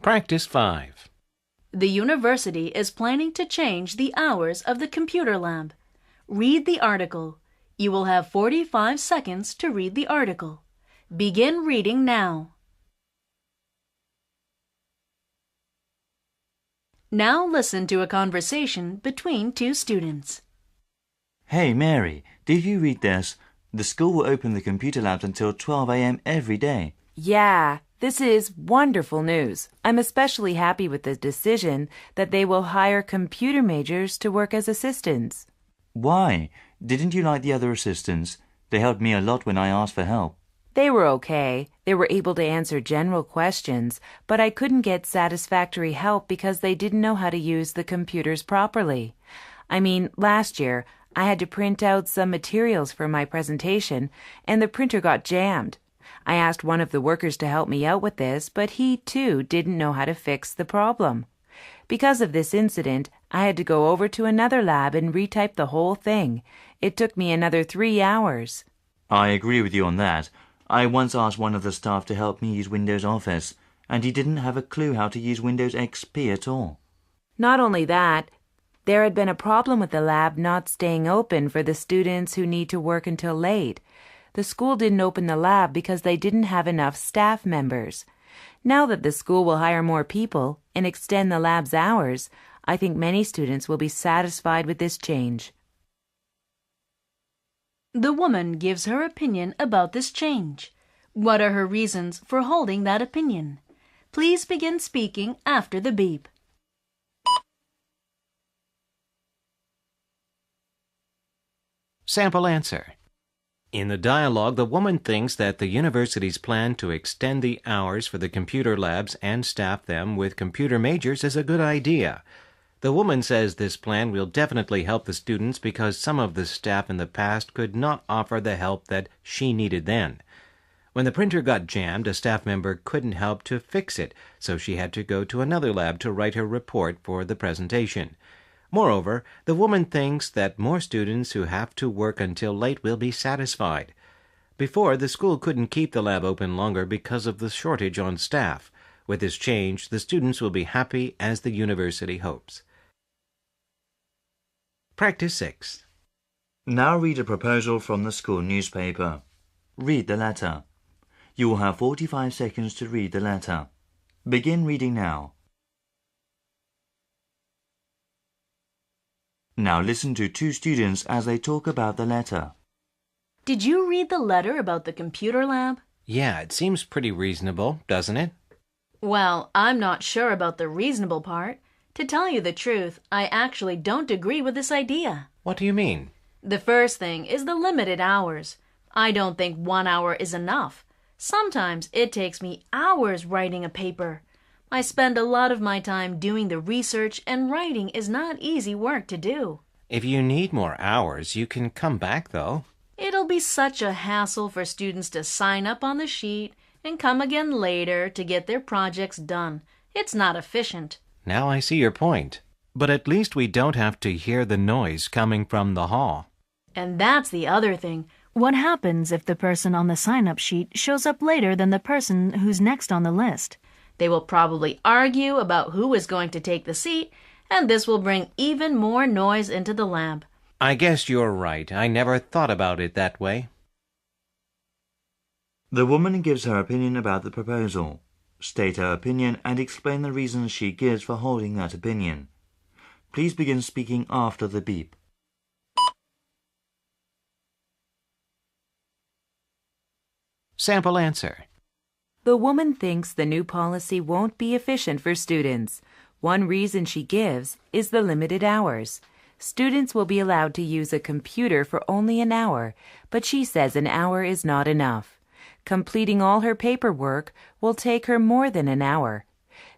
Practice 5. The university is planning to change the hours of the computer lab. Read the article. You will have 45 seconds to read the article. Begin reading now. Now listen to a conversation between two students. Hey Mary, did you read this? The school will open the computer labs until 12 a.m. every day. Yeah, this is wonderful news. I'm especially happy with the decision that they will hire computer majors to work as assistants. Why? Didn't you like the other assistants? They helped me a lot when I asked for help. They were okay. They were able to answer general questions, but I couldn't get satisfactory help because they didn't know how to use the computers properly. I mean, last year, I had to print out some materials for my presentation, and the printer got jammed. I asked one of the workers to help me out with this, but he, too, didn't know how to fix the problem. Because of this incident, I had to go over to another lab and retype the whole thing. It took me another 3 hours. I agree with you on that. I once asked one of the staff to help me use Windows Office, and he didn't have a clue how to use Windows XP at all. Not only that, there had been a problem with the lab not staying open for the students who need to work until late. The school didn't open the lab because they didn't have enough staff members. Now that the school will hire more people and extend the lab's hours, I think many students will be satisfied with this change. The woman gives her opinion about this change. What are her reasons for holding that opinion? Please begin speaking after the beep. Sample answer. In the dialogue, the woman thinks that the university's plan to extend the hours for the computer labs and staff them with computer majors is a good idea. The woman says this plan will definitely help the students because some of the staff in the past could not offer the help that she needed then. When the printer got jammed, a staff member couldn't help to fix it, so she had to go to another lab to write her report for the presentation. Moreover, the woman thinks that more students who have to work until late will be satisfied. Before, the school couldn't keep the lab open longer because of the shortage on staff. With this change, the students will be happy as the university hopes. Practice 6. Now read a proposal from the school newspaper. Read the letter. You will have 45 seconds to read the letter. Begin reading now. Now listen to two students as they talk about the letter. Did you read the letter about the computer lab? Yeah, it seems pretty reasonable, doesn't it? Well, I'm not sure about the reasonable part. To tell you the truth, I actually don't agree with this idea. What do you mean? The first thing is the limited hours. I don't think 1 hour is enough. Sometimes it takes me hours writing a paper. I spend a lot of my time doing the research, and writing is not easy work to do. If you need more hours, you can come back, though. It'll be such a hassle for students to sign up on the sheet and come again later to get their projects done. It's not efficient. Now I see your point. But at least we don't have to hear the noise coming from the hall. And that's the other thing. What happens if the person on the sign-up sheet shows up later than the person who's next on the list? They will probably argue about who is going to take the seat, and this will bring even more noise into the lab. I guess you're right. I never thought about it that way. The woman gives her opinion about the proposal. State her opinion and explain the reasons she gives for holding that opinion. Please begin speaking after the beep. Sample answer. The woman thinks the new policy won't be efficient for students. One reason she gives is the limited hours. Students will be allowed to use a computer for only an hour, but she says an hour is not enough. Completing all her paperwork will take her more than an hour.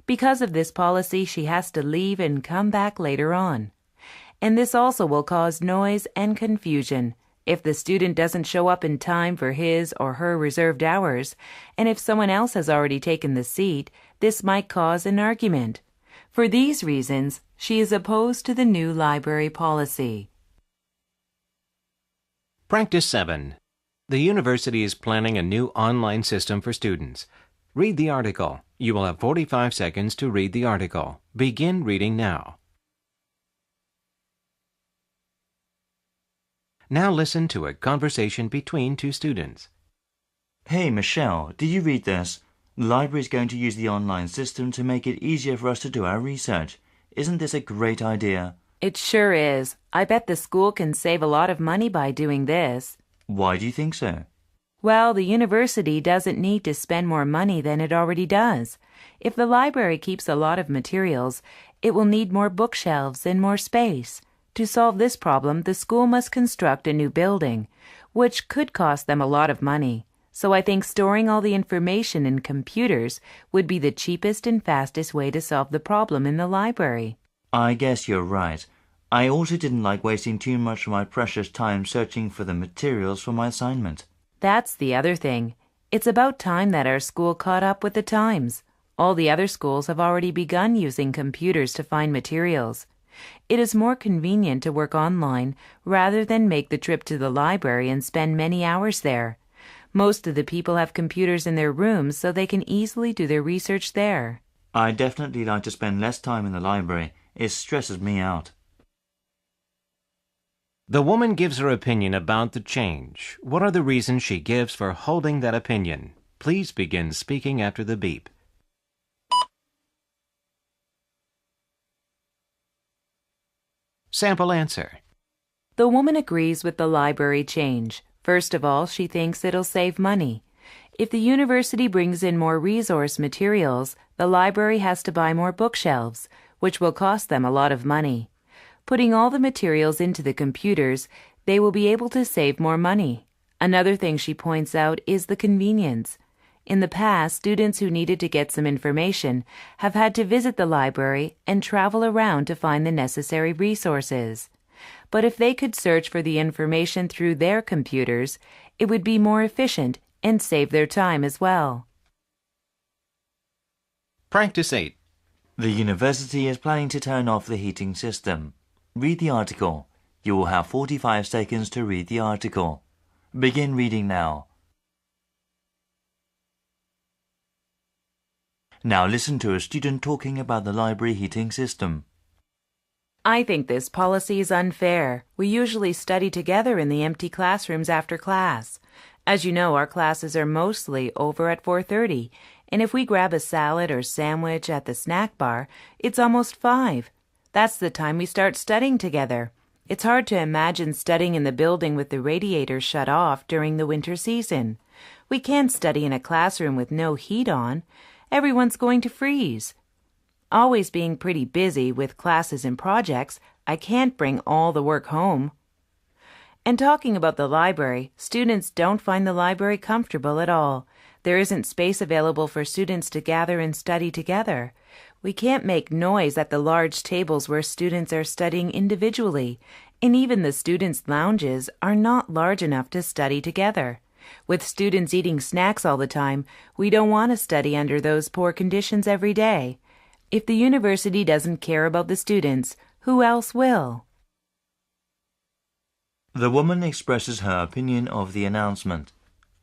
Because of this policy, she has to leave and come back later on. And this also will cause noise and confusion. If the student doesn't show up in time for his or her reserved hours, and if someone else has already taken the seat, this might cause an argument. For these reasons, she is opposed to the new library policy. Practice 7. The university is planning a new online system for students. Read the article. You will have 45 seconds to read the article. Begin reading now. Now listen to a conversation between two students. Hey, Michelle, did you read this? The library is going to use the online system to make it easier for us to do our research. Isn't this a great idea? It sure is. I bet the school can save a lot of money by doing this. Why do you think so? Well, the university doesn't need to spend more money than it already does. If the library keeps a lot of materials, it will need more bookshelves and more space. To solve this problem, the school must construct a new building, which could cost them a lot of money. So I think storing all the information in computers would be the cheapest and fastest way to solve the problem in the library. I guess you're right. I also didn't like wasting too much of my precious time searching for the materials for my assignment. That's the other thing. It's about time that our school caught up with the times. All the other schools have already begun using computers to find materials. It is more convenient to work online rather than make the trip to the library and spend many hours there. Most of the people have computers in their rooms so they can easily do their research there. I definitely like to spend less time in the library. It stresses me out. The woman gives her opinion about the change. What are the reasons she gives for holding that opinion? Please begin speaking after the beep. Sample answer. The woman agrees with the library change. First of all, she thinks it'll save money. If the university brings in more resource materials, the library has to buy more bookshelves, which will cost them a lot of money. Putting all the materials into the computers, they will be able to save more money. Another thing she points out is the convenience. In the past, students who needed to get some information have had to visit the library and travel around to find the necessary resources. But if they could search for the information through their computers, it would be more efficient and save their time as well. Practice 8. The university is planning to turn off the heating system. Read the article. You will have 45 seconds to read the article. Begin reading now. Now listen to a student talking about the library heating system. I think this policy is unfair. We usually study together in the empty classrooms after class. As you know, our classes are mostly over at 4:30, and if we grab a salad or sandwich at the snack bar, it's almost 5. That's the time we start studying together. It's hard to imagine studying in the building with the radiators shut off during the winter season. We can't study in a classroom with no heat on. Everyone's going to freeze. Always being pretty busy with classes and projects, I can't bring all the work home. And talking about the library, students don't find the library comfortable at all. There isn't space available for students to gather and study together. We can't make noise at the large tables where students are studying individually, and even the students' lounges are not large enough to study together. With students eating snacks all the time, we don't want to study under those poor conditions every day. If the university doesn't care about the students, who else will? The woman expresses her opinion of the announcement.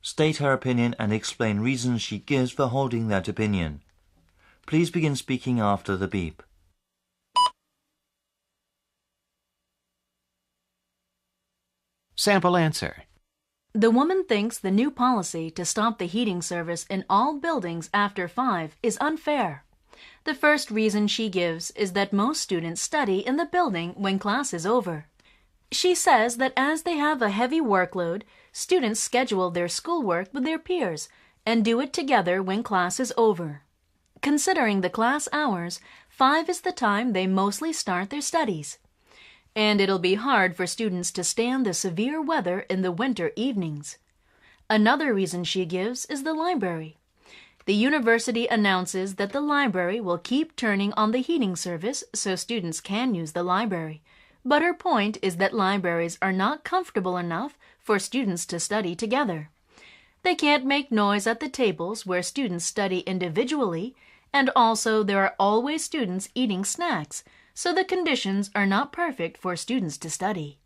State her opinion and explain reasons she gives for holding that opinion. Please begin speaking after the beep. Sample answer. The woman thinks the new policy to stop the heating service in all buildings after 5 is unfair. The first reason she gives is that most students study in the building when class is over. She says that as they have a heavy workload, students schedule their schoolwork with their peers and do it together when class is over. Considering the class hours, 5 is the time they mostly start their studies. And it'll be hard for students to stand the severe weather in the winter evenings. Another reason she gives is the library. The university announces that the library will keep turning on the heating service so students can use the library. But her point is that libraries are not comfortable enough for students to study together. They can't make noise at the tables where students study individually, and also there are always students eating snacks, so the conditions are not perfect for students to study.